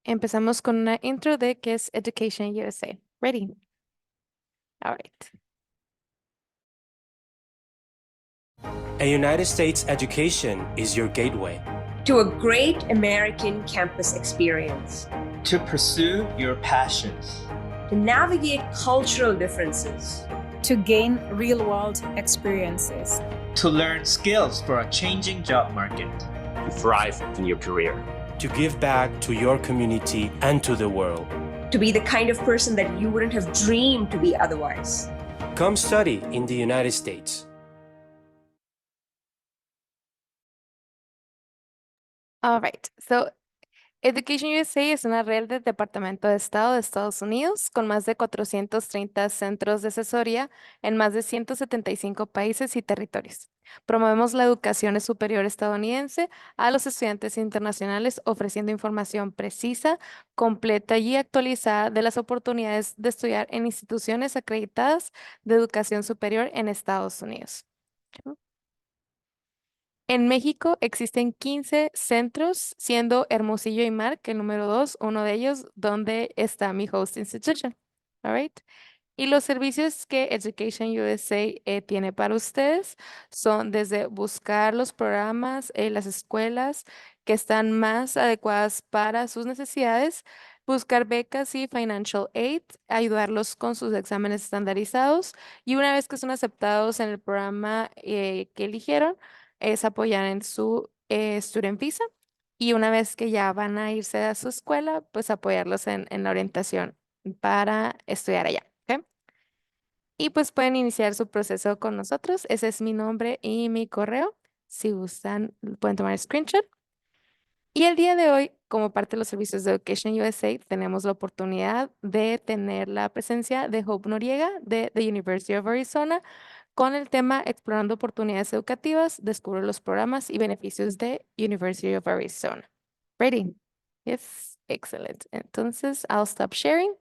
Empezamos con una intro de qué es Education USA. Ready? All right. A United States education is your gateway to a great American campus experience, to pursue your passions, to navigate cultural differences, to gain real-world experiences, to learn skills for a changing job market, to thrive in your career, to give back to your community and to the world, to be the kind of person that you wouldn't have dreamed to be otherwise. Come study in the United States. All right. So, Education USA es una red del Departamento de Estado de Estados Unidos con más de 430 centros de asesoría en más de 175 países y territorios. Promovemos la educación superior estadounidense a los estudiantes internacionales ofreciendo información precisa, completa y actualizada de las oportunidades de estudiar en instituciones acreditadas de educación superior en Estados Unidos. En México existen 15 centros, siendo Hermosillo y IMARC el número 2, uno de ellos donde está mi host institution. All right. Y los servicios que Education USA tiene para ustedes son desde buscar los programas, las escuelas que están más adecuadas para sus necesidades, buscar becas y financial aid, ayudarlos con sus exámenes estandarizados y una vez que son aceptados en el programa que eligieron, es apoyar en su student visa y una vez que ya van a irse a su escuela, pues apoyarlos en la orientación para estudiar allá. ¿Ok? Y pues pueden iniciar su proceso con nosotros. Ese es mi nombre y mi correo. Si gustan, pueden tomar screenshot. Y el día de hoy, como parte de los servicios de Education USA, tenemos la oportunidad de tener la presencia de Hope Noriega de the University of Arizona con el tema Explorando Oportunidades Educativas, Descubre los programas y beneficios de University of Arizona. Ready? Yes, excellent. Entonces, I'll stop sharing.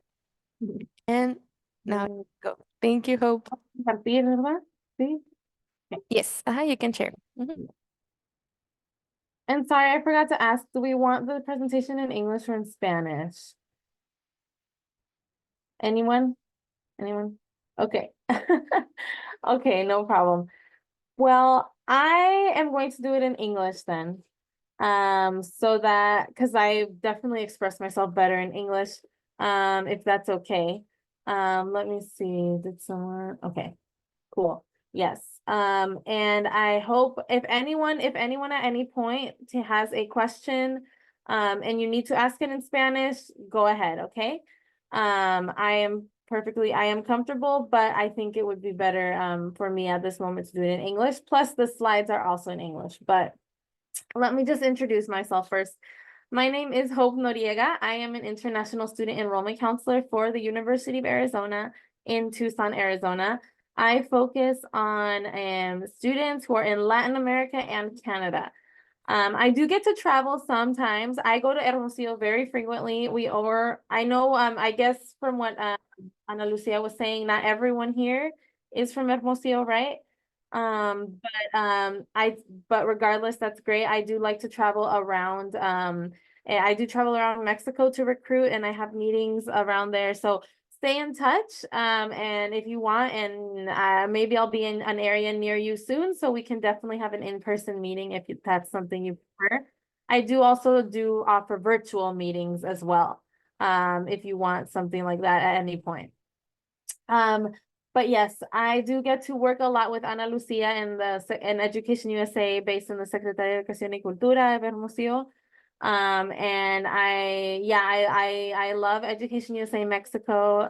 And now go. Thank you, Hope. Compartir, ¿verdad? Sí. Yes, you can share. Mhm. And sorry, I forgot to ask, do we want the presentation in English or in Spanish? Anyone? Anyone? Okay. Okay, no problem. Well, I am going to do it in English then. So that, because I definitely express myself better in English, if that's okay. Let me see, did someone, okay, cool. Yes. And I hope if anyone at any point has a question, and you need to ask it in Spanish, go ahead, okay? I am comfortable, but I think it would be better for me at this moment to do it in English. Plus the slides are also in English, but let me just introduce myself first. My name is Hope Noriega. I am an international student enrollment counselor for the University of Arizona in Tucson, Arizona. I focus on students who are in Latin America and Canada. I do get to travel sometimes. I go to Hermosillo very frequently. I know, I guess from what Ana Lucia was saying, not everyone here is from Hermosillo, right? But regardless, that's great. I do like to travel around. I do travel around Mexico to recruit, and I have meetings around there. So stay in touch. And if you want, and maybe I'll be in an area near you soon, so we can definitely have an in-person meeting if that's something you prefer. I do also offer virtual meetings as well, if you want something like that at any point. But yes, I do get to work a lot with Ana Lucia in Education USA based in the Secretaría de Educación y Cultura de Hermosillo. And I love Education USA Mexico.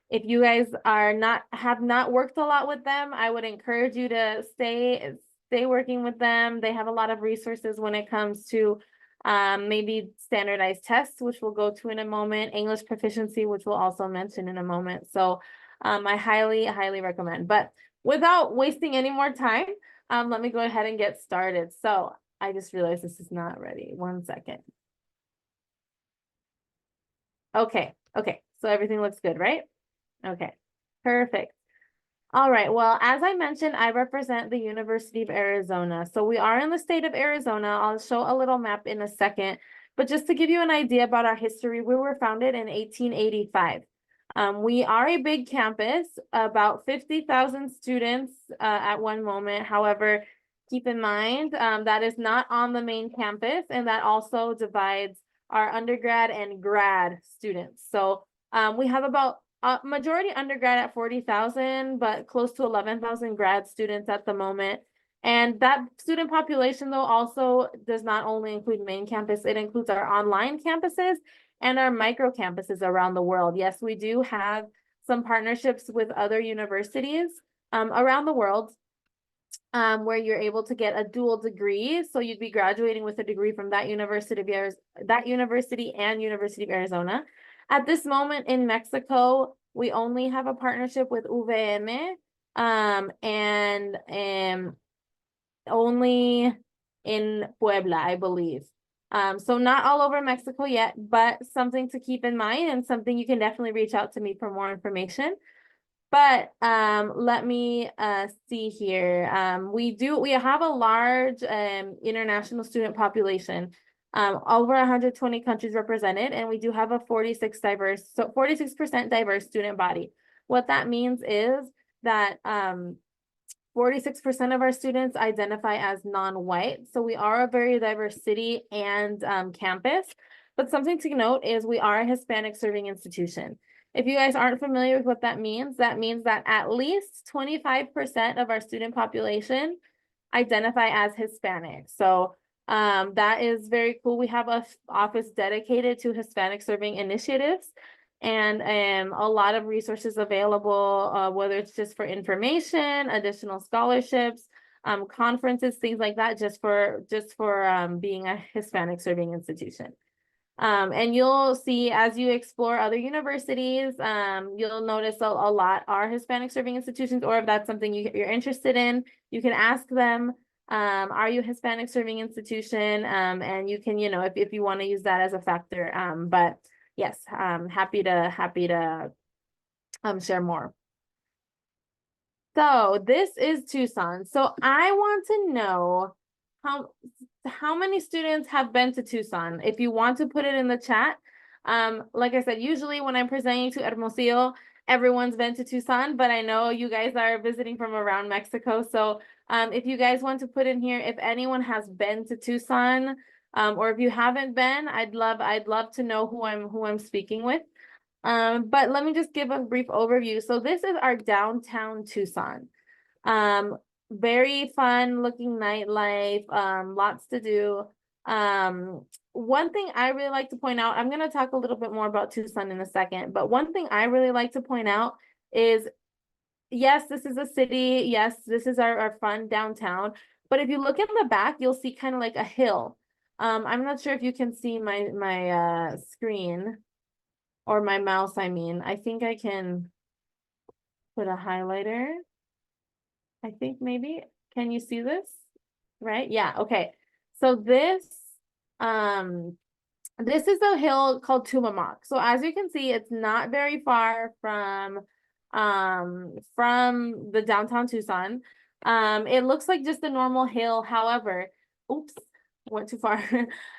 If you guys have not worked a lot with them, I would encourage you to stay working with them. They have a lot of resources when it comes to maybe standardized tests, which we'll go to in a moment, English proficiency, which we'll also mention in a moment. So I highly recommend. But without wasting any more time, let me go ahead and get started. So I just realized this is not ready. 1 second. Okay. So everything looks good, right? Okay, perfect. All right, well, as I mentioned, I represent the University of Arizona. So we are in the state of Arizona. I'll show a little map in a second. But just to give you an idea about our history, we were founded in 1885. We are a big campus, about 50,000 students at one moment. However, keep in mind that is not on the main campus, and that also divides our undergrad and grad students. So we have about majority undergrad at 40,000, but close to 11,000 grad students at the moment. And that student population, though, also does not only include main campus, it includes our online campuses and our micro campuses around the world. Yes, we do have some partnerships with other universities around the world where you're able to get a dual degree. So you'd be graduating with a degree from that university and University of Arizona. At this moment in Mexico, we only have a partnership with UVM and only in Puebla, I believe. So not all over Mexico yet, but something to keep in mind and something you can definitely reach out to me for more information. But let me see here. We have a large international student population, over 120 countries represented, and we do have a 46% diverse student body. What that means is that 46% of our students identify as non-white. So we are a very diverse city and campus. But something to note is we are a Hispanic serving institution. If you guys aren't familiar with what that means that at least 25% of our student population identify as Hispanic. So that is very cool. We have an office dedicated to Hispanic serving initiatives and a lot of resources available, whether it's just for information, additional scholarships, conferences, things like that, just for being a Hispanic serving institution. And you'll see as you explore other universities, you'll notice a lot are Hispanic serving institutions, or if that's something you're interested in, you can ask them, are you a Hispanic serving institution? And you can, if you want to use that as a factor. But yes, happy to share more. So this is Tucson. So I want to know how many students have been to Tucson. If you want to put it in the chat, like I said, usually when I'm presenting to Hermosillo, everyone's been to Tucson, but I know you guys are visiting from around Mexico. So if you guys want to put in here, if anyone has been to Tucson, or if you haven't been, I'd love to know who I'm speaking with. But let me just give a brief overview. So this is our downtown Tucson. Very fun looking nightlife, lots to do. One thing I really like to point out, I'm going to talk a little bit more about Tucson in a second, but one thing I really like to point out is, yes, this is a city. Yes, this is our fun downtown. But if you look in the back, you'll see kind of like a hill. I'm not sure if you can see my screen or my mouse, I mean. I think I can put a highlighter. I think maybe, can you see this? Right? Yeah, okay. So this is a hill called Tumamoc. So as you can see, it's not very far from the downtown Tucson. It looks like just a normal hill. However, oops, went too far.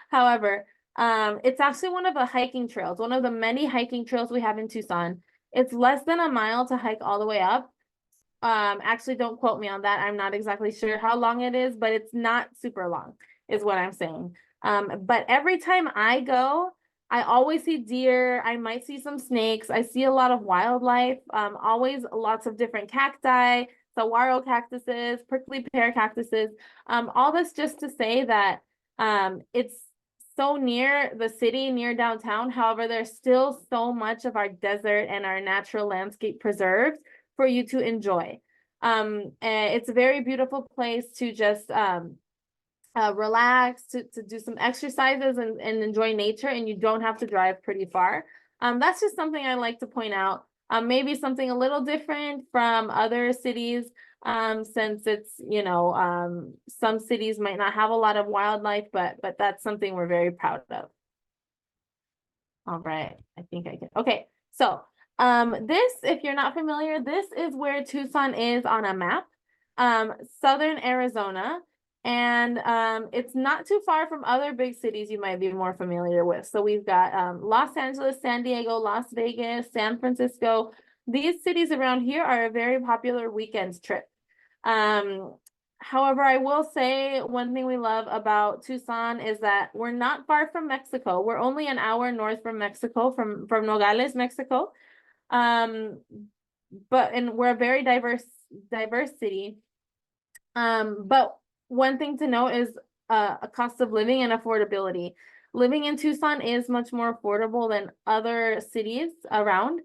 However, it's actually one of the hiking trails, one of the many hiking trails we have in Tucson. It's less than a mile to hike all the way up. Actually, don't quote me on that. I'm not exactly sure how long it is, but it's not super long, is what I'm saying. But every time I go, I always see deer. I might see some snakes. I see a lot of wildlife, always lots of different cacti, saguaro cactuses, prickly pear cactuses. All this just to say that it's so near the city, near downtown. However, there's still so much of our desert and our natural landscape preserved for you to enjoy. It's a very beautiful place to just relax, to do some exercises and enjoy nature, and you don't have to drive pretty far. That's just something I like to point out. Maybe something a little different from other cities, since it's, some cities might not have a lot of wildlife, but that's something we're very proud of. All right, I think I can. Okay, so this, if you're not familiar, this is where Tucson is on a map. Southern Arizona. And it's not too far from other big cities you might be more familiar with. So we've got Los Angeles, San Diego, Las Vegas, San Francisco. These cities around here are a very popular weekend trip. However, I will say one thing we love about Tucson is that we're not far from Mexico. We're only an hour north from Mexico, from Nogales, Mexico. And we're a very diverse city. But one thing to note is a cost of living and affordability. Living in Tucson is much more affordable than other cities around.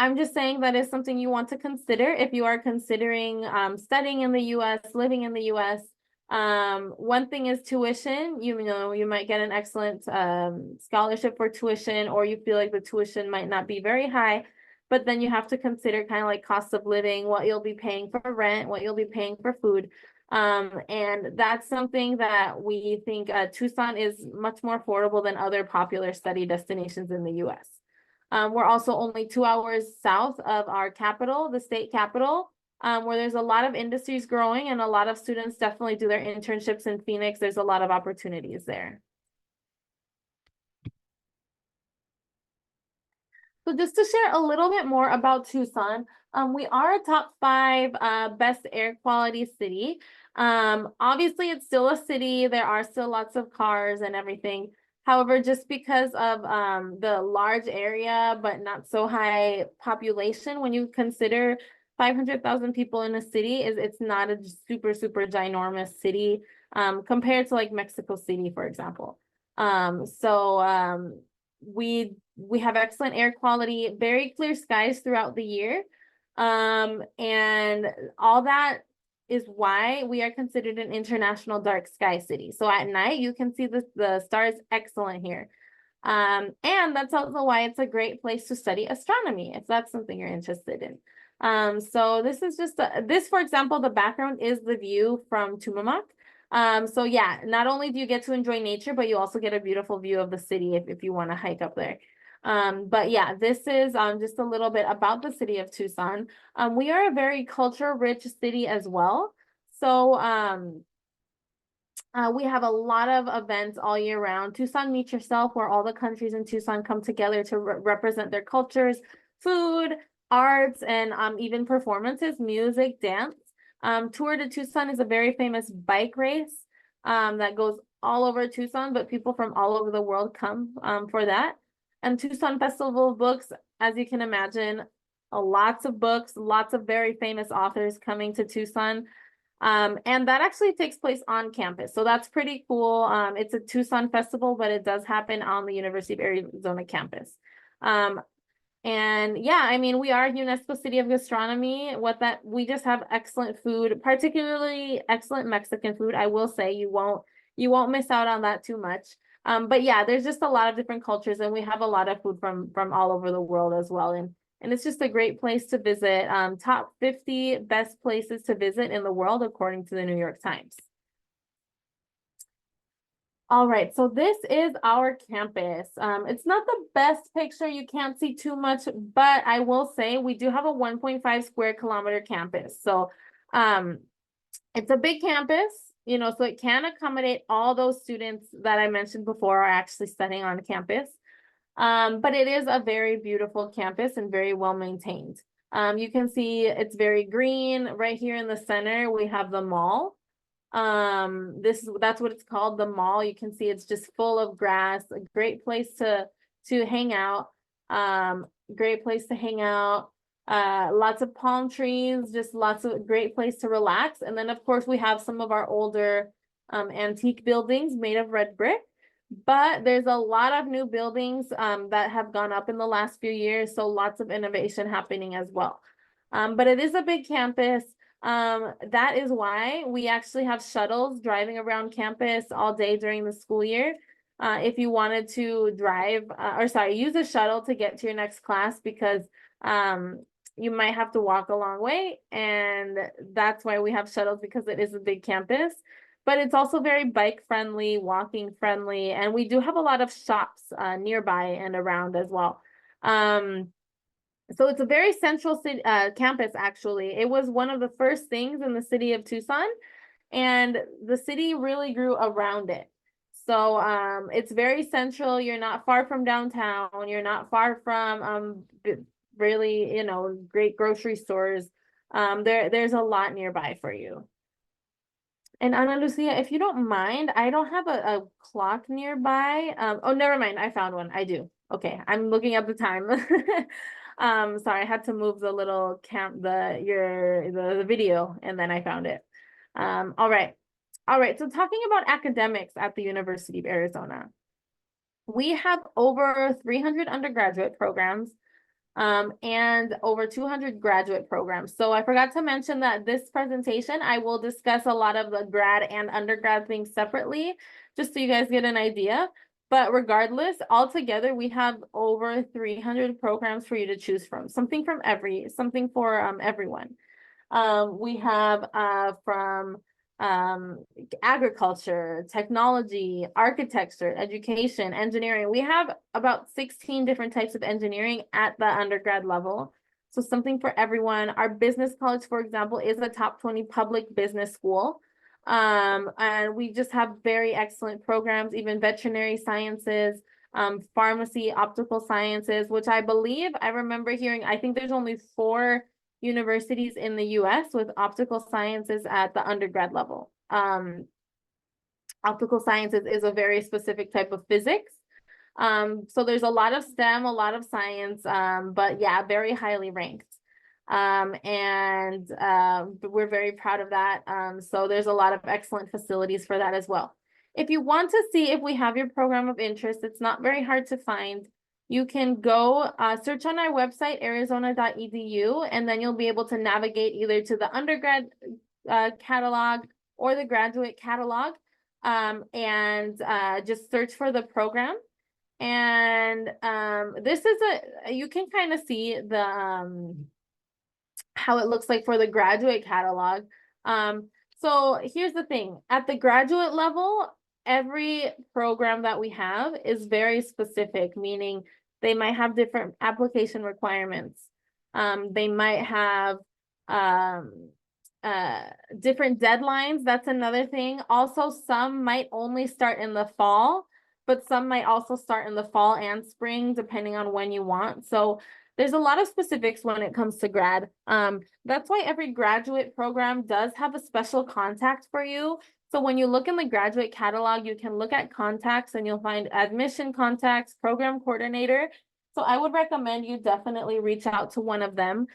I'm just saying that is something you want to consider if you are considering studying in the US, living in the US. One thing is tuition. You know, you might get an excellent scholarship for tuition, or you feel like the tuition might not be very high. But then you have to consider kind of like cost of living, what you'll be paying for rent, what you'll be paying for food. And that's something that we think Tucson is much more affordable than other popular study destinations in the US. We're also only 2 hours south of our capital, the state capital, where there's a lot of industries growing and a lot of students definitely do their internships in Phoenix. There's a lot of opportunities there. So just to share a little bit more about Tucson, we are a top 5 best air quality city. Obviously, it's still a city. There are still lots of cars and everything. However, just because of the large area, but not so high population, when you consider 500,000 people in a city, it's not a super, super ginormous city compared to like Mexico City, for example. We have excellent air quality, very clear skies throughout the year. And all that is why we are considered an international dark sky city. So at night, you can see the stars excellent here. And that's also why it's a great place to study astronomy, if that's something you're interested in. So this is just, this, for example, the background is the view from Tumamoc. So yeah, not only do you get to enjoy nature, but you also get a beautiful view of the city if you want to hike up there. But yeah, this is just a little bit about the city of Tucson. We are a very culture-rich city as well. So we have a lot of events all year round. Tucson Meet Yourself, where all the countries in Tucson come together to represent their cultures, food, arts, and even performances, music, dance. Tour de Tucson is a very famous bike race that goes all over Tucson, but people from all over the world come for that. And Tucson Festival of Books, as you can imagine, lots of books, lots of very famous authors coming to Tucson. And that actually takes place on campus. So that's pretty cool. It's a Tucson festival, but it does happen on the University of Arizona campus. And yeah, I mean, we are a UNESCO City of Gastronomy. We just have excellent food, particularly excellent Mexican food. I will say you won't miss out on that too much. But yeah, there's just a lot of different cultures, and we have a lot of food from all over the world as well. And it's just a great place to visit. Top 50 best places to visit in the world, according to the New York Times. All right, so this is our campus. It's not the best picture, you can't see too much, but I will say we do have a 1.5 square kilometer campus. So it's a big campus, you know, so it can accommodate all those students that I mentioned before are actually studying on campus. But it is a very beautiful campus and very well maintained. You can see it's very green. Right here in the center, we have the mall. That's what it's called, the mall. You can see it's just full of grass, a great place to hang out. Great place to hang out. Lots of palm trees, just lots of great place to relax. And then of course we have some of our older antique buildings made of red brick. But there's a lot of new buildings that have gone up in the last few years, so lots of innovation happening as well. But it is a big campus. That is why we actually have shuttles driving around campus all day during the school year. If you wanted to use a shuttle to get to your next class, because you might have to walk a long way, and that's why we have shuttles, because it is a big campus. But it's also very bike friendly, walking friendly, and we do have a lot of shops nearby and around as well. So it's a very central city, campus, actually. It was one of the first things in the city of Tucson. and the city really grew around it. So it's very central. You're not far from downtown. You're not far from really, you know, great grocery stores. There's a lot nearby for you. And Ana Lucia, if you don't mind, I don't have a clock nearby. Oh, never mind. I found one. I do. Okay, I'm looking at the time. Sorry, I had to move the little the video, and then I found it. All right. All right. So talking about academics at the University of Arizona, we have over 300 undergraduate programs, and over 200 graduate programs. So I forgot to mention that this presentation, I will discuss a lot of the grad and undergrad things separately, just so you guys get an idea. But regardless, altogether, we have over 300 programs for you to choose from, something for everyone. We have from agriculture, technology, architecture, education, engineering. We have about 16 different types of engineering at the undergrad level. So something for everyone. Our business college, for example, is a top 20 public business school. And we just have very excellent programs, even veterinary sciences, pharmacy, optical sciences, which I believe I remember hearing, I think there's only 4 universities in the US with optical sciences at the undergrad level. Optical sciences is a very specific type of physics. So there's a lot of STEM, a lot of science, but yeah, very highly ranked. And we're very proud of that. So there's a lot of excellent facilities for that as well. If you want to see if we have your program of interest, it's not very hard to find. You can go search on our website, arizona.edu, and then you'll be able to navigate either to the undergrad catalog or the graduate catalog, and just search for the program. And this is you can kind of see the how it looks like for the graduate catalog. So here's the thing. At the graduate level, every program that we have is very specific, meaning they might have different application requirements. They might have different deadlines. That's another thing. Also, some might only start in the fall, but some might also start in the fall and spring, depending on when you want. So there's a lot of specifics when it comes to grad. That's why every graduate program does have a special contact for you. So when you look in the graduate catalog, you can look at contacts and you'll find admission contacts, program coordinator. So I would recommend you definitely reach out to one of them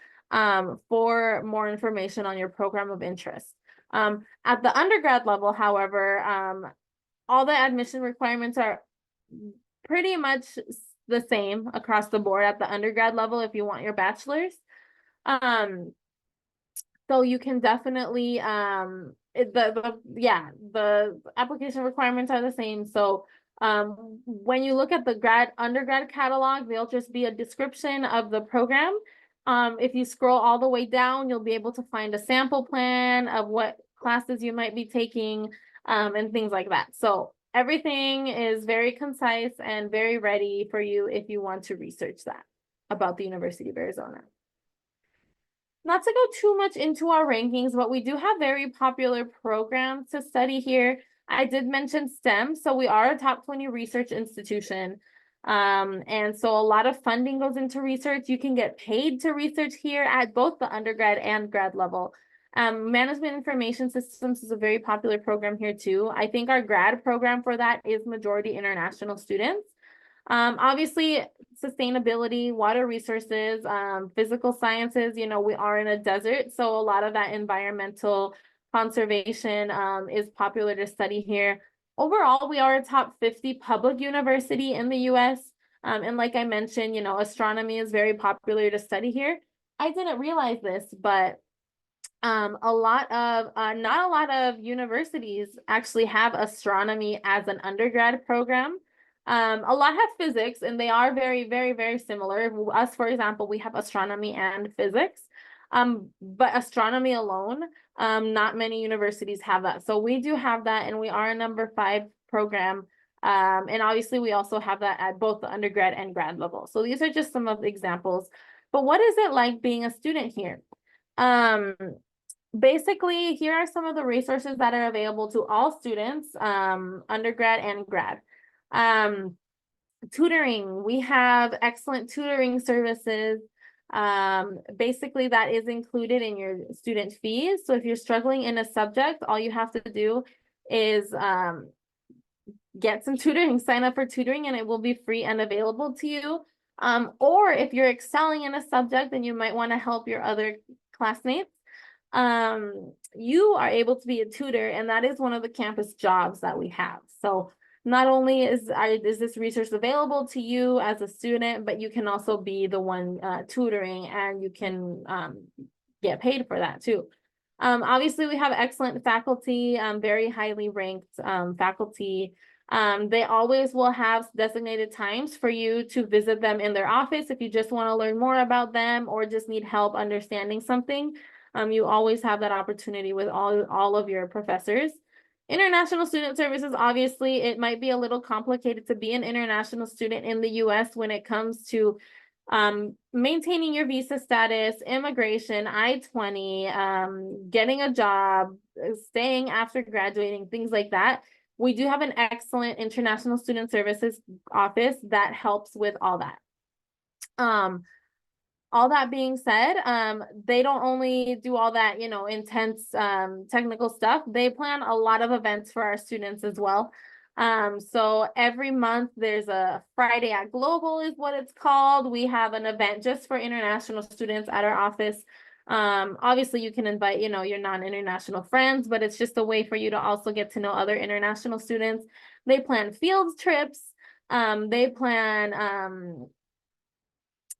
for more information on your program of interest. At the undergrad level, however, all the admission requirements are pretty much the same across the board at the undergrad level if you want your bachelor's. So you can definitely the application requirements are the same. So when you look at the undergrad catalog, there'll just be a description of the program. If you scroll all the way down, you'll be able to find a sample plan of what classes you might be taking, and things like that. So everything is very concise and very ready for you if you want to research that about the University of Arizona. Not to go too much into our rankings, but we do have very popular programs to study here. I did mention STEM, so we are a top 20 research institution. And so a lot of funding goes into research. You can get paid to research here at both the undergrad and grad level. Management Information Systems is a very popular program here too. I think our grad program for that is majority international students. Obviously, sustainability, water resources, physical sciences, you know, we are in a desert, so a lot of that environmental conservation is popular to study here. Overall, we are a top 50 public university in the US. And like I mentioned, you know, astronomy is very popular to study here. I didn't realize this, but not a lot of universities actually have astronomy as an undergrad program. A lot have physics, and they are very, very, very similar. Us, for example, we have astronomy and physics, but astronomy alone, not many universities have that. So we do have that, and we are a number 5 program. And obviously, we also have that at both the undergrad and grad level. So these are just some of the examples. But what is it like being a student here? basically, here are some of the resources that are available to all students, undergrad and grad. Tutoring, we have excellent tutoring services. Basically that is included in your student fees. So if you're struggling in a subject, all you have to do is get some tutoring, sign up for tutoring, and it will be free and available to you. Or if you're excelling in a subject and you might want to help your other classmates, you are able to be a tutor, and that is one of the campus jobs that we have. So not only is this resource available to you as a student, but you can also be the one tutoring, and you can get paid for that too. Obviously, we have excellent faculty, very highly ranked faculty. They always will have designated times for you to visit them in their office if you just want to learn more about them or just need help understanding something. You always have that opportunity with all of your professors. International student services, obviously, it might be a little complicated to be an international student in the US when it comes to maintaining your visa status, immigration, I-20, getting a job, staying after graduating, things like that. We do have an excellent international student services office that helps with all that. All that being said, they don't only do all that, intense technical stuff. They plan a lot of events for our students as well. So every month there's a Friday at Global is what it's called. We have an event just for international students at our office. Obviously you can invite, your non-international friends, but it's just a way for you to also get to know other international students. They plan field trips. They plan,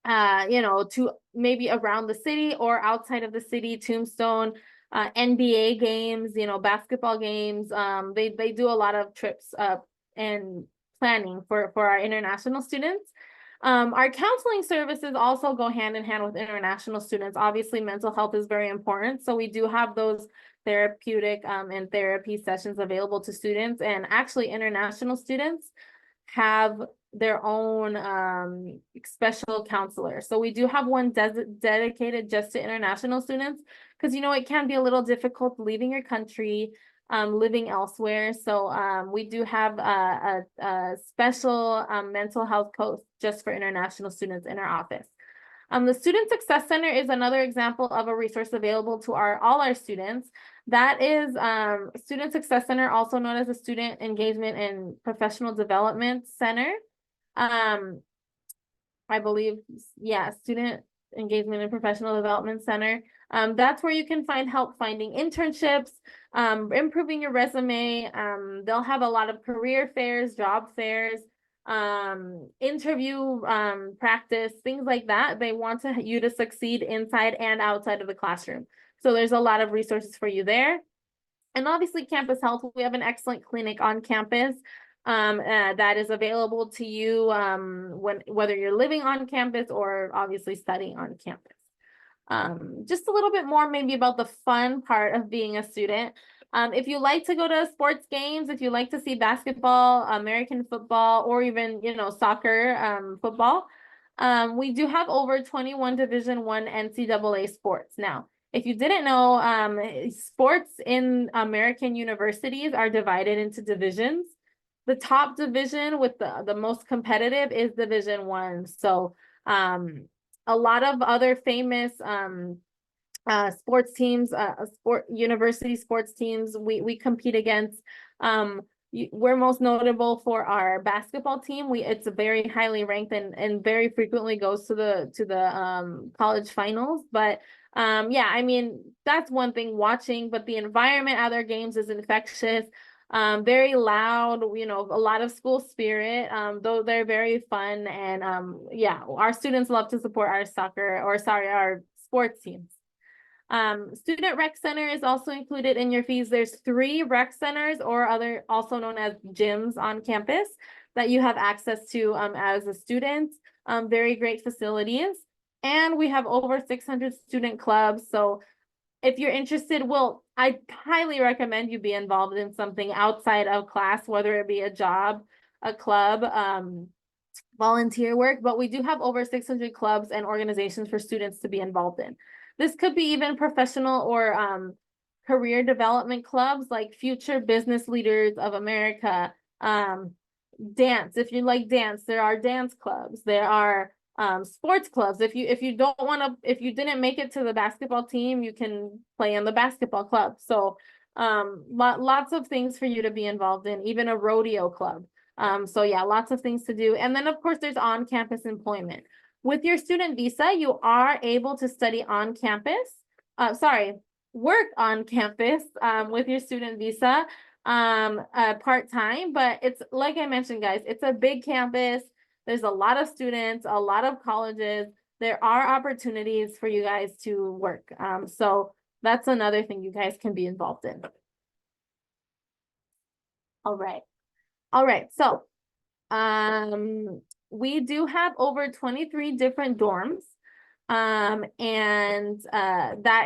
to maybe around the city or outside of the city, Tombstone, NBA games, basketball games. They do a lot of trips and planning for our international students. Our counseling services also go hand in hand with international students. Obviously, mental health is very important. So we do have those therapeutic and therapy sessions available to students, and actually international students have their own special counselor. So we do have one dedicated just to international students, because it can be a little difficult leaving your country, living elsewhere. So we do have a special mental health coach just for international students in our office. The Student Success Center is another example of a resource available to all our students. That is Student Success Center, also known as the Student Engagement and Professional Development Center. I believe, yeah, Student Engagement and Professional Development Center. That's where you can find help finding internships, improving your resume. They'll have a lot of career fairs, job fairs, interview practice, things like that. They want you to succeed inside and outside of the classroom. So there's a lot of resources for you there. And obviously campus health, we have an excellent clinic on campus that is available to you whether you're living on campus or obviously studying on campus. Just a little bit more maybe about the fun part of being a student. If you like to go to sports games, if you like to see basketball, American football, or even, soccer, football, we do have over 21 Division I NCAA sports. Now, if you didn't know, sports in American universities are divided into divisions. The top division with the most competitive is Division I. So a lot of other famous sports teams, university sports teams we compete against. We're most notable for our basketball team. It's a very highly ranked and very frequently goes to the college finals. But yeah, I mean, that's one thing watching, but the environment at their games is infectious. Very loud, a lot of school spirit, though they're very fun. And yeah, our students love to support our our sports teams. Student rec center is also included in your fees. There's 3 rec centers, or also known as gyms, on campus that you have access to as a student. Very great facilities. And we have over 600 student clubs. So if you're interested, I highly recommend you be involved in something outside of class, whether it be a job, a club, volunteer work. But we do have over 600 clubs and organizations for students to be involved in. This could be even professional or career development clubs like Future Business Leaders of America, dance. If you like dance, there are dance clubs. There are sports clubs. If you don't want to, if you didn't make it to the basketball team, you can play in the basketball club. So lots of things for you to be involved in, even a rodeo club. So yeah, lots of things to do. And then of course there's on-campus employment. With your student visa, you are able to study on campus. Work on campus with your student visa part-time, but it's like I mentioned, guys, it's a big campus. There's a lot of students, a lot of colleges. There are opportunities for you guys to work. So that's another thing you guys can be involved in. All right. So we do have over 23 different dorms. That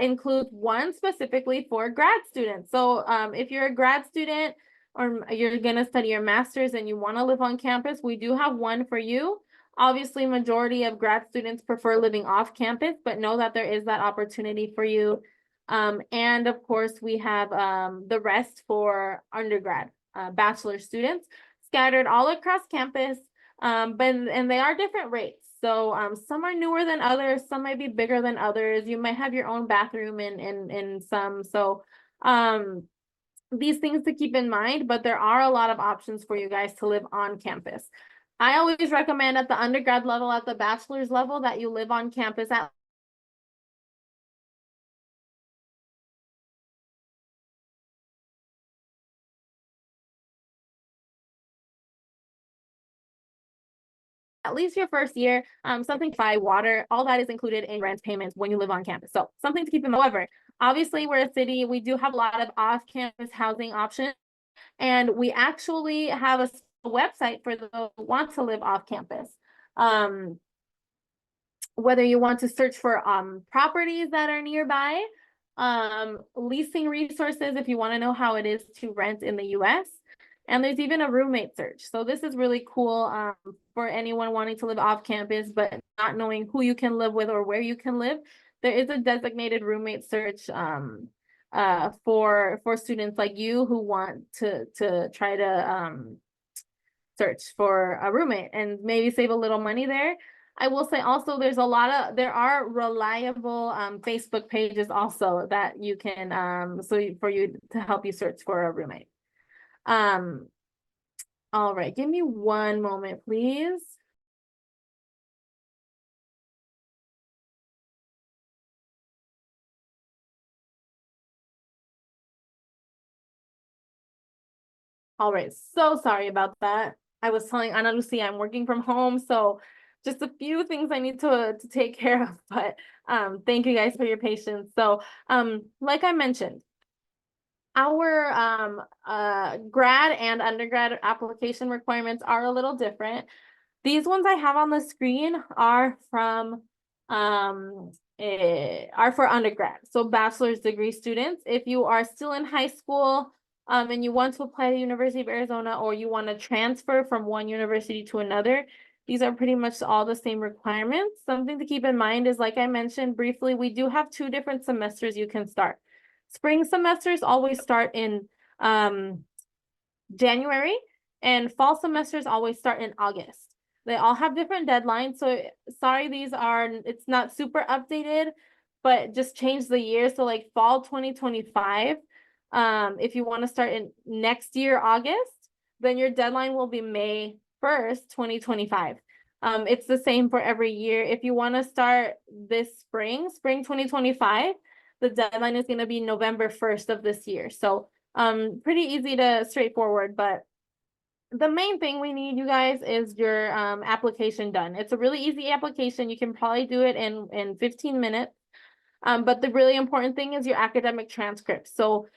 includes one specifically for grad students. So if you're a grad student or you're gonna study your master's and you want to live on campus, we do have one for you. Obviously, majority of grad students prefer living off campus, but know that there is that opportunity for you. And of course, we have the rest for undergrad, bachelor students scattered all across campus, and they are different rates. So some are newer than others, some might be bigger than others. You might have your own bathroom in some. So these things to keep in mind, but there are a lot of options for you guys to live on campus. I always recommend at the undergrad level, at the bachelor's level, that you live on campus at least your first year. Something by water, all that is included in rent payments when you live on campus. So something to keep in mind. However, obviously we're a city, we do have a lot of off-campus housing options, and we actually have a website for those who want to live off campus. Whether you want to search for properties that are nearby, leasing resources if you want to know how it is to rent in the US. And there's even a roommate search. So this is really cool for anyone wanting to live off campus, but not knowing who you can live with or where you can live. There is a designated roommate search for students like you who want to try to search for a roommate and maybe save a little money there. I will say also there are reliable Facebook pages also that you can for you to help you search for a roommate. All right, give me one moment, please. All right, so sorry about that. I was telling Ana Lucia I'm working from home, so just a few things I need to take care of, but thank you guys for your patience. So like I mentioned, our grad and undergrad application requirements are a little different. These ones I have on the screen are from are for undergrad, so bachelor's degree students. If you are still in high school and you want to apply to the University of Arizona, or you want to transfer from one university to another, these are pretty much all the same requirements. Something to keep in mind is, like I mentioned briefly, we do have 2 different semesters you can start. Spring semesters always start in January, and fall semesters always start in August. They all have different deadlines, so sorry, it's not super updated, but just change the year. So like fall 2025, if you want to start in next year, August, then your deadline will be May 1st, 2025. It's the same for every year. If you want to start this spring 2025, the deadline is going to be November 1st of this year. So pretty easy to straightforward, but the main thing we need, you guys, is your application done. It's a really easy application. You can probably do it in 15 minutes. But the really important thing is your academic transcript. So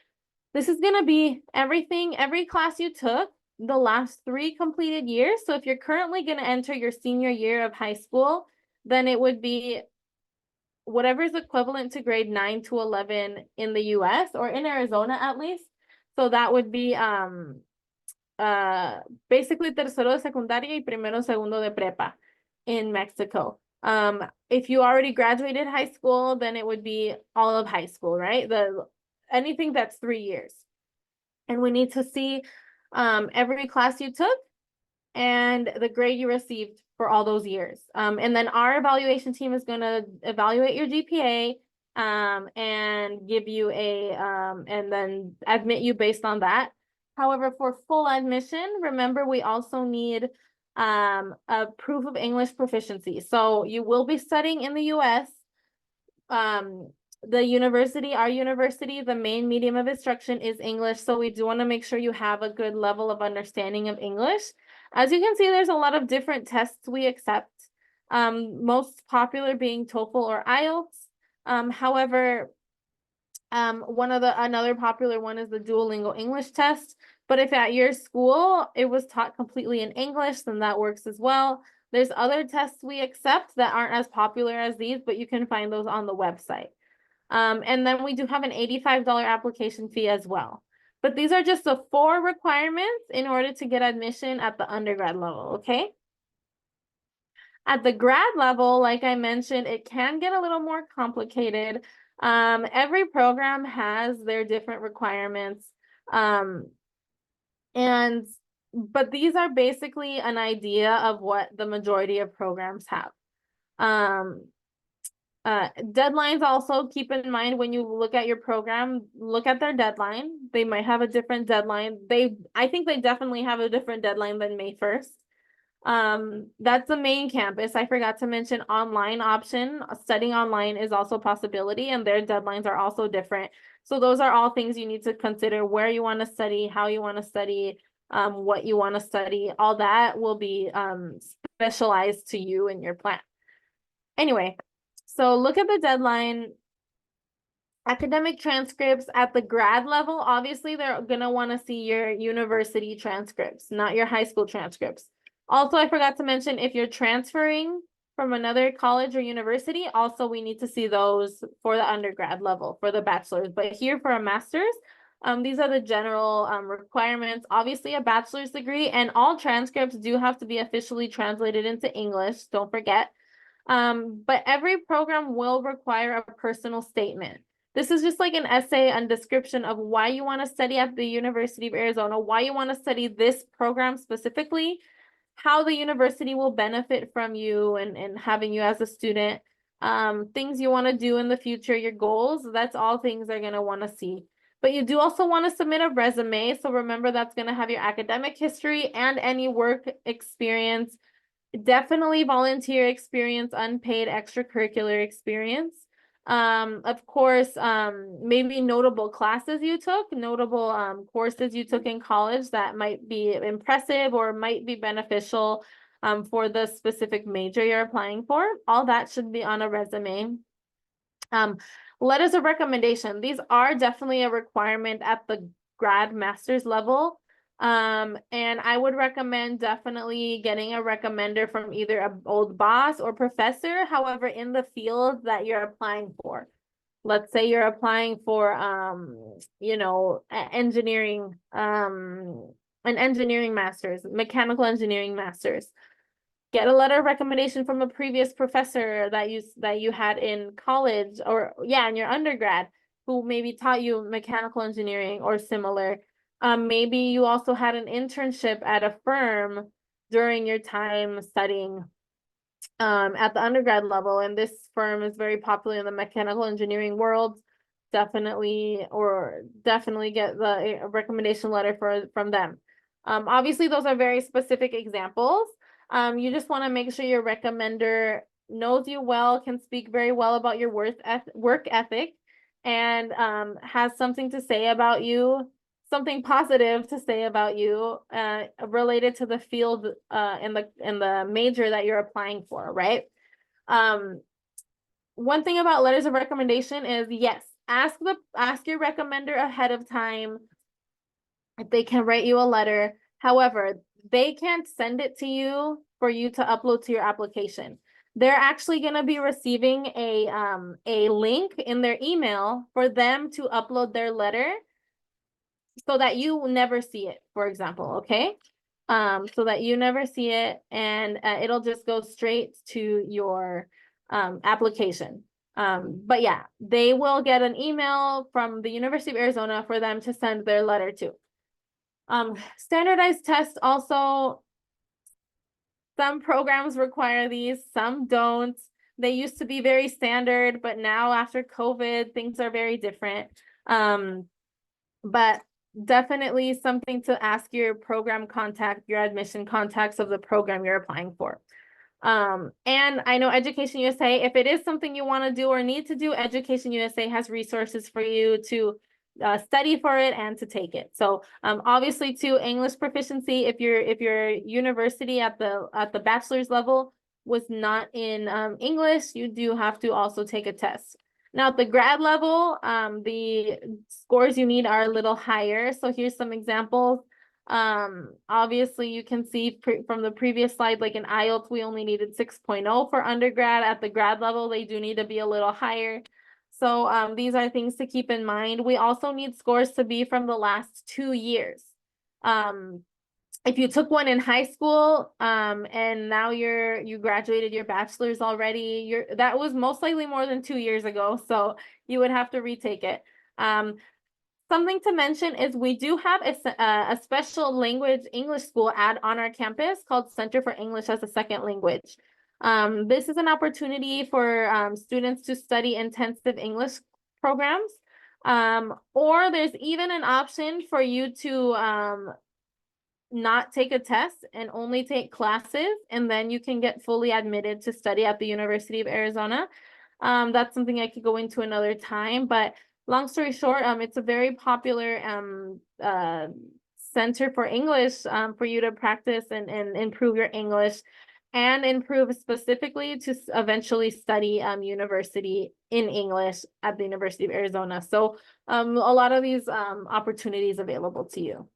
this is going to be everything, every class you took the last 3 completed years. So if you're currently going to enter your senior year of high school, then it would be whatever is equivalent to grade 9 to 11 in the US, or in Arizona at least. So that would be basically tercero de secundaria y primero segundo de prepa in Mexico. If you already graduated high school, then it would be all of high school, right? anything that's 3 years. And we need to see every class you took and the grade you received for all those years. And then our evaluation team is going to evaluate your GPA and give you and then admit you based on that. However, for full admission, remember, we also need a proof of English proficiency. So you will be studying in the US. Our university, the main medium of instruction is English. So we do want to make sure you have a good level of understanding of English. As you can see, there's a lot of different tests we accept. Most popular being TOEFL or IELTS. However, another popular one is the Duolingo English test. But if at your school it was taught completely in English, then that works as well. There's other tests we accept that aren't as popular as these, but you can find those on the website. And then we do have an $85 application fee as well. But these are just the 4 requirements in order to get admission at the undergrad level, okay? At the grad level, like I mentioned, it can get a little more complicated. Every program has their different requirements. But these are basically an idea of what the majority of programs have. Deadlines also, keep in mind when you look at your program, look at their deadline. They might have a different deadline. I think they definitely have a different deadline than May 1st. That's the main campus. I forgot to mention online option. Studying online is also a possibility, and their deadlines are also different. So those are all things you need to consider: where you want to study, how you want to study, what you want to study. All that will be specialized to you and your plan. Anyway, so look at the deadline. Academic transcripts at the grad level, obviously they're going to want to see your university transcripts, not your high school transcripts. Also, I forgot to mention, if you're transferring from another college or university, also we need to see those for the undergrad level, for the bachelor's. But here for a master's, these are the general requirements. Obviously, a bachelor's degree, and all transcripts do have to be officially translated into English, don't forget. But every program will require a personal statement. This is just like an essay and description of why you want to study at the University of Arizona, why you want to study this program specifically, how the university will benefit from you and having you as a student, things you want to do in the future, your goals. That's all things they're going to want to see. But you do also want to submit a resume. So remember, that's going to have your academic history and any work experience. Definitely volunteer experience, unpaid extracurricular experience. Of course, maybe notable classes you took, notable courses you took in college that might be impressive or might be beneficial for the specific major you're applying for. All that should be on a resume. Letters of recommendation. These are definitely a requirement at the grad master's level. And I would recommend definitely getting a recommender from either an old boss or professor, however, in the field that you're applying for. Let's say you're applying for, engineering, an engineering master's, mechanical engineering master's. Get a letter of recommendation from a previous professor that you had in college, or in your undergrad, who maybe taught you mechanical engineering or similar. Maybe you also had an internship at a firm during your time studying at the undergrad level, and this firm is very popular in the mechanical engineering world. Definitely get the recommendation letter from them. Obviously, those are very specific examples. You just want to make sure your recommender knows you well, can speak very well about your work ethic, and has something to say about you, something positive to say about you, related to the field in the major that you're applying for, right? One thing about letters of recommendation is, yes, ask your recommender ahead of time if they can write you a letter. However, they can't send it to you for you to upload to your application. They're actually going to be receiving a link in their email for them to upload their letter, so that you will never see it, for example, okay? So that you never see it, and it'll just go straight to your application. But yeah, they will get an email from the University of Arizona for them to send their letter to. Standardized tests also, some programs require these, some don't. They used to be very standard, but now after COVID, things are very different. But definitely something to ask your program contact, your admission contacts of the program you're applying for. And I know Education USA, if it is something you want to do or need to do, Education USA has resources for you to study for it and to take it. So obviously too, English proficiency, if your university at the bachelor's level was not in English, you do have to also take a test. Now at the grad level, the scores you need are a little higher. So here's some examples. Obviously you can see from the previous slide, like in IELTS, we only needed 6.0 for undergrad. At the grad level, they do need to be a little higher. So these are things to keep in mind. We also need scores to be from the last 2 years. If you took one in high school, and now you graduated your bachelor's already, that was most likely more than 2 years ago, so you would have to retake it. Something to mention is we do have a special language English school on our campus called Center for English as a Second Language. This is an opportunity for students to study intensive English programs, or there's even an option for you to not take a test and only take classes, and then you can get fully admitted to study at the University of Arizona. That's something I could go into another time, but long story short, it's a very popular center for English for you to practice and improve your English and improve specifically to eventually study university in English at the University of Arizona. So a lot of these opportunities available to you.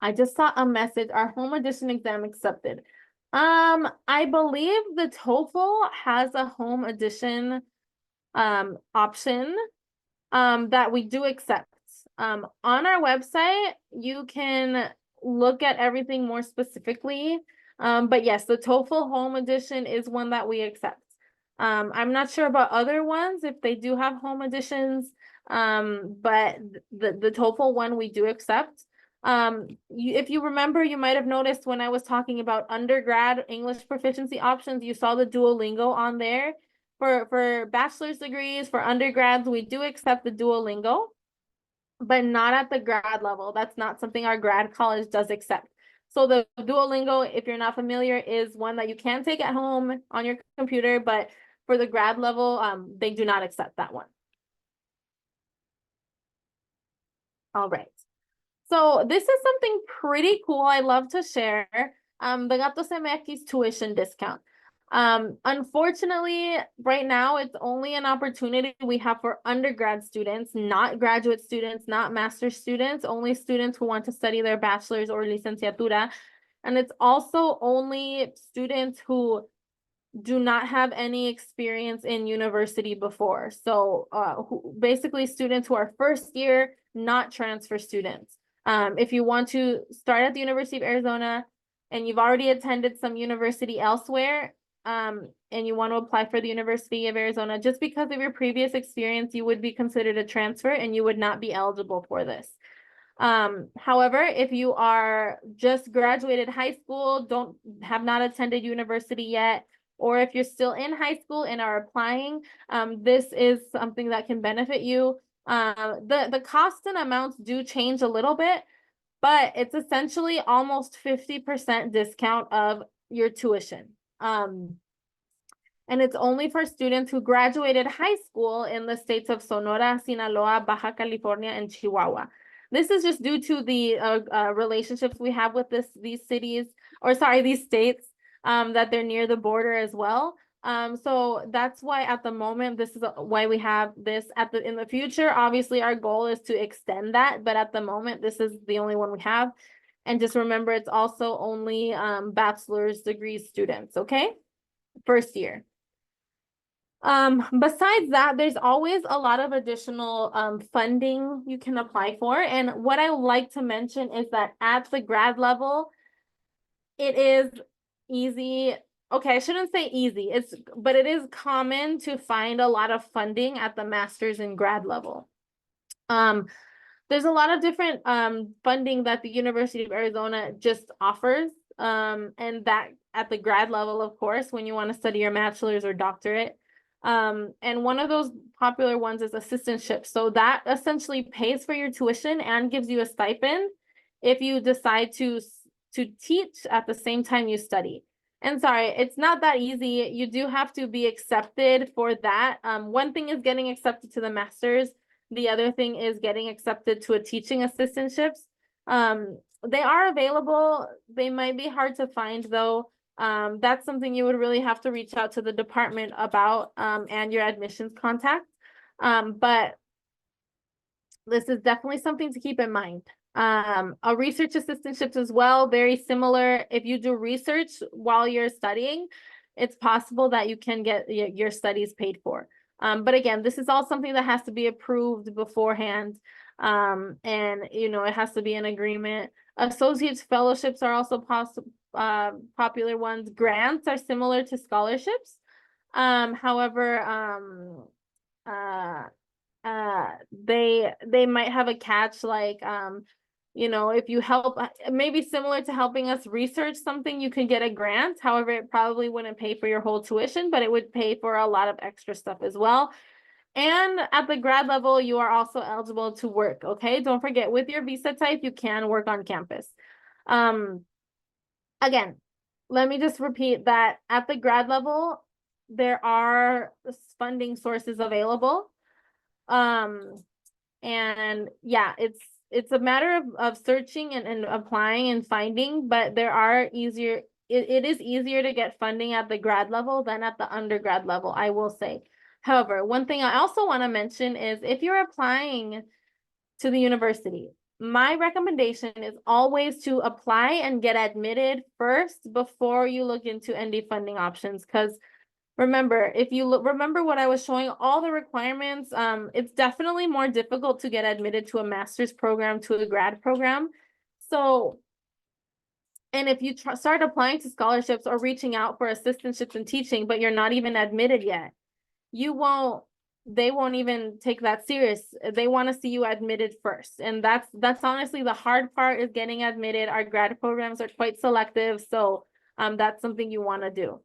I just saw a message, our home edition exam accepted. I believe the TOEFL has a home edition option that we do accept. On our website, you can look at everything more specifically. But yes, the TOEFL home edition is one that we accept. I'm not sure about other ones if they do have home editions, but the TOEFL one we do accept. If you remember, you might have noticed when I was talking about undergrad English proficiency options, you saw the Duolingo on there. For bachelor's degrees, for undergrads, we do accept the Duolingo, but not at the grad level. That's not something our grad college does accept. So the Duolingo, if you're not familiar, is one that you can take at home on your computer, but for the grad level, they do not accept that one. All right. So this is something pretty cool I love to share. The Gatos MX tuition discount. Unfortunately, right now, it's only an opportunity we have for undergrad students, not graduate students, not master's students, only students who want to study their bachelor's or licenciatura. And it's also only students who do not have any experience in university before. So basically students who are first year, not transfer students. If you want to start at the University of Arizona and you've already attended some university elsewhere, and you want to apply for the University of Arizona, just because of your previous experience, you would be considered a transfer and you would not be eligible for this. However, if you are just graduated high school, have not attended university yet, or if you're still in high school and are applying, this is something that can benefit you. The cost and amounts do change a little bit, but it's essentially almost 50% discount of your tuition. And it's only for students who graduated high school in the states of Sonora, Sinaloa, Baja California, and Chihuahua. This is just due to the relationships we have with these states, that they're near the border as well. So that's why at the moment, this is why we have this in the future. Obviously, our goal is to extend that, but at the moment, this is the only one we have. And just remember, it's also only bachelor's degree students, okay? First year. Besides that, there's always a lot of additional funding you can apply for. And what I would like to mention is that at the grad level, it is easy okay, I shouldn't say easy. But it is common to find a lot of funding at the master's and grad level. There's a lot of different funding that the University of Arizona just offers. And that at the grad level, of course, when you want to study your bachelor's or doctorate. And one of those popular ones is assistantship. So that essentially pays for your tuition and gives you a stipend if you decide to teach at the same time you study. And sorry, it's not that easy. You do have to be accepted for that. One thing is getting accepted to the master's. The other thing is getting accepted to a teaching assistantships. They are available. They might be hard to find though. That's something you would really have to reach out to the department about and your admissions contact. But this is definitely something to keep in mind. A research assistantships as well, very similar. If you do research while you're studying, it's possible that you can get your studies paid for. But again, this is all something that has to be approved beforehand. And it has to be an agreement. Associates fellowships are also popular ones. Grants are similar to scholarships. However, they might have a catch like if you help, maybe similar to helping us research something, you can get a grant. However, it probably wouldn't pay for your whole tuition, but it would pay for a lot of extra stuff as well. And at the grad level, you are also eligible to work. Okay, don't forget, with your visa type, you can work on campus. Again, let me just repeat that at the grad level, there are funding sources available. And yeah, it's a matter of searching and applying and finding, but it is easier to get funding at the grad level than at the undergrad level, I will say. However, one thing I also want to mention is if you're applying to the university, my recommendation is always to apply and get admitted first before you look into ND funding options. Because remember, if you remember what I was showing, all the requirements, it's definitely more difficult to get admitted to a master's program, to a grad program. So, and if you start applying to scholarships or reaching out for assistantships in teaching, but you're not even admitted yet, they won't even take that serious. They want to see you admitted first. And that's honestly the hard part, is getting admitted. Our grad programs are quite selective. So that's something you want to do.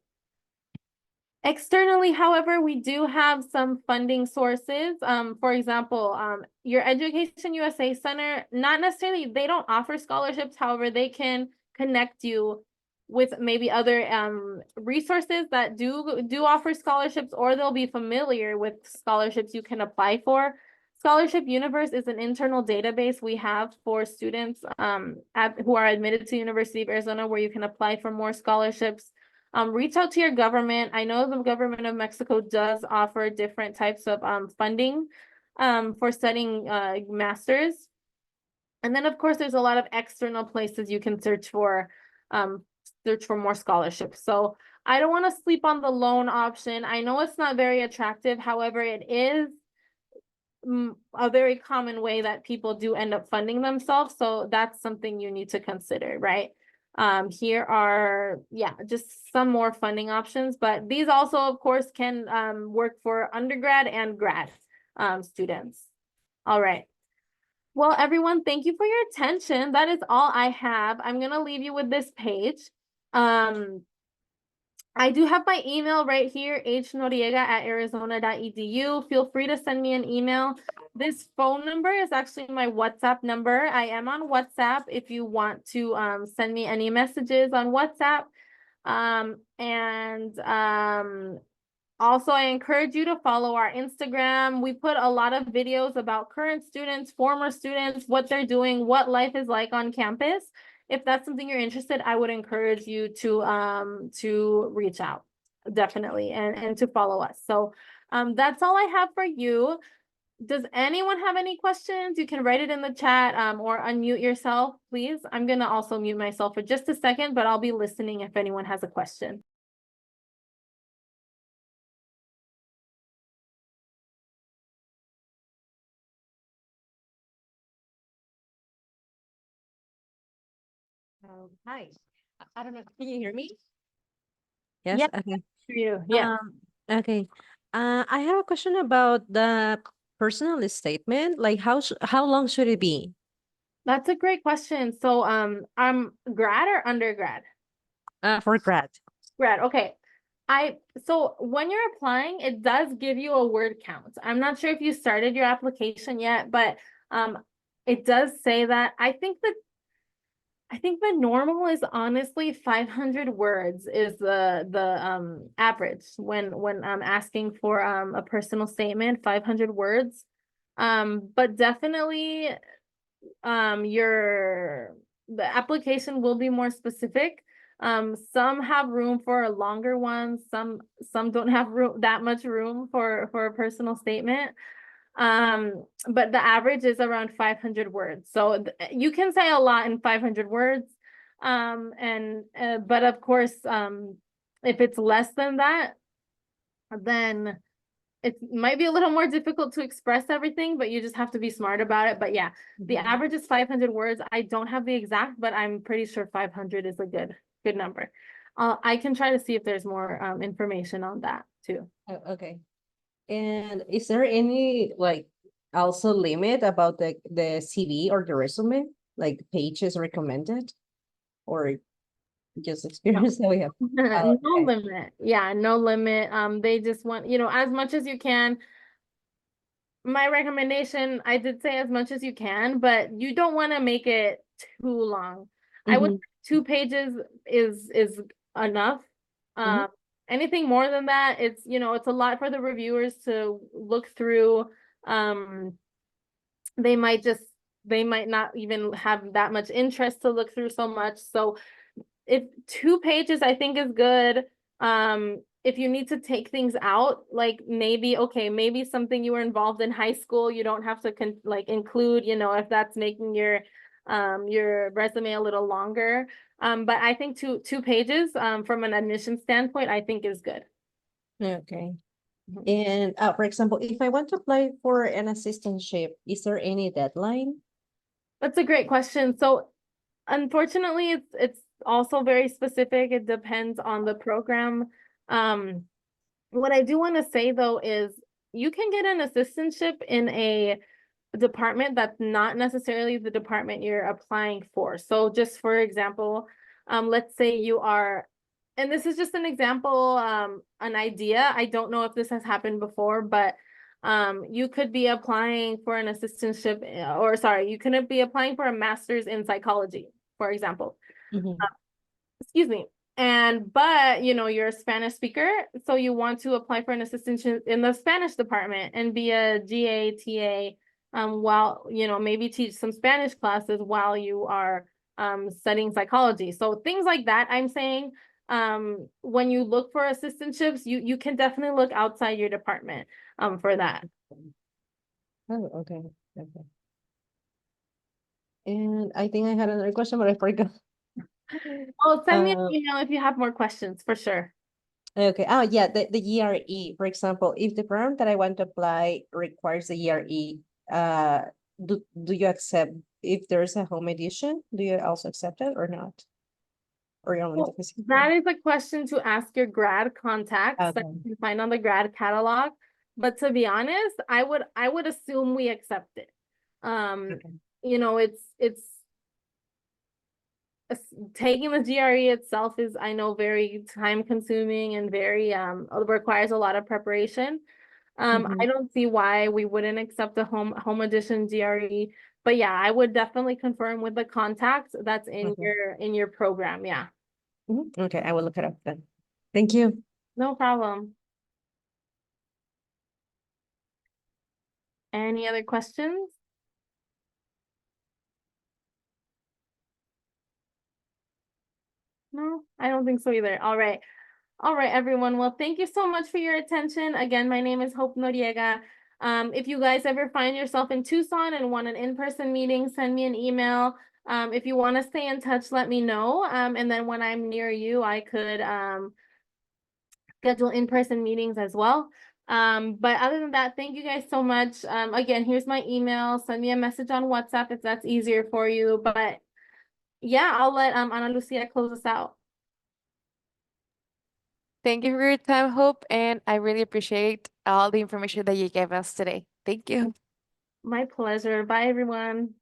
Externally, however, we do have some funding sources. For example, your EducationUSA Center, not necessarily, they don't offer scholarships. However, they can connect you with maybe other resources that do offer scholarships, or they'll be familiar with scholarships you can apply for. Scholarship Universe is an internal database we have for students who are admitted to University of Arizona, where you can apply for more scholarships. Reach out to your government. I know the government of Mexico does offer different types of funding for studying masters. And then of course there's a lot of external places you can search for more scholarships. So I don't want to sleep on the loan option. I know it's not very attractive. However, it is a very common way that people do end up funding themselves. So that's something you need to consider, right? Here are, just some more funding options, but these also, of course, can work for undergrad and grad students. All right. Well, everyone, thank you for your attention. That is all I have. I'm going to leave you with this page. I do have my email right here, hnoriega@arizona.edu. Feel free to send me an email. This phone number is actually my WhatsApp number. I am on WhatsApp if you want to send me any messages on WhatsApp. Also, I encourage you to follow our Instagram. We put a lot of videos about current students, former students, what they're doing, what life is like on campus. If that's something you're interested, I would encourage you to reach out, definitely, and to follow us. So that's all I have for you. Does anyone have any questions? You can write it in the chat or unmute yourself, please. I'm gonna also mute myself for just a second, but I'll be listening if anyone has a question. Hi, I don't know, can you hear me? Yes. Yeah, Okay. you. Yeah. Okay. I have a question about the personal statement. Like, how long should it be? That's a great question. So, grad or undergrad? For grad. Grad. Okay. So when you're applying, it does give you a word count. I'm not sure if you started your application yet, but it does say that. I think the normal is honestly 500 words is the average when I'm asking for a personal statement, 500 words. But definitely the application will be more specific. Some have room for a longer one, some don't have room that much room for a personal statement. But the average is around 500 words. So you can say a lot in 500 words. But of course, if it's less than that, then it might be a little more difficult to express everything, but you just have to be smart about it. But yeah, the average is 500 words. I don't have the exact, but I'm pretty sure 500 is a good number. I can try to see if there's more information on that too. Oh, okay. And is there any like also limit about the CV or the resume, like pages recommended, or just experience that we have? Oh, No okay. limit. Yeah, no limit. They just want, as much as you can. My recommendation, I did say as much as you can, but you don't want to make it too long. I would Mhm, 2 pages is enough. mhm. Um, anything more than that, it's a lot for the reviewers to look through. Um, they might not even have that much interest to look through so much. So if 2 pages I think is good. If you need to take things out, like maybe something you were involved in high school, you don't have to include, if that's making your resume a little longer. But I think two pages from an admission standpoint, I think is good. Okay. Mhm. And for example, if I want to apply for an assistantship, is there any deadline? That's a great question. So unfortunately, it's also very specific. It depends on the program. What I do want to say though is you can get an assistantship in a department that's not necessarily the department you're applying for. So just for example, let's say you are, and this is just an example, an idea. I don't know if this has happened before, but you could be applying for an assistantship, or sorry, you couldn't be applying for a master's in psychology, for example. Mhm. Excuse me. But you're a Spanish speaker, so you want to apply for an assistantship in the Spanish department and be a GA, TA, while, maybe teach some Spanish classes while you are studying psychology. So things like that, I'm saying, when you look for assistantships, you can definitely look outside your department for that. Oh, okay. Okay. And I think I had another question, but I forgot. Oh, send me an Um, email if you have more questions, for sure. okay. Oh, yeah, the GRE, for example, if the program that I want to apply requires the GRE, do you accept if there's a home edition? Do you also accept it or not? Or only the Well, physical? that is a question to ask your grad contacts that Okay. you can find on the grad catalog. But to be honest, I would assume we accept it. Okay. It's taking the GRE itself is, I know, very time consuming and very requires a lot of preparation. Mhm. I don't see why we wouldn't accept a home edition GRE. But yeah, I would definitely confirm with the contact that's in Okay. your program. Yeah, Mhm. Okay, I will look it up then. Thank you. no problem. Any other questions? No, I don't think so either. All right. All right, everyone. Well, thank you so much for your attention. Again, my name is Hope Noriega. If you guys ever find yourself in Tucson and want an in-person meeting, send me an email. If you want to stay in touch, let me know. And then when I'm near you, I could schedule in-person meetings as well. But other than that, thank you guys so much. Again, here's my email. Send me a message on WhatsApp if that's easier for you. But yeah, I'll let Ana Lucia close us out. Thank you for your time, Hope, and I really appreciate all the information that you gave us today. Thank you. My pleasure. Bye, everyone.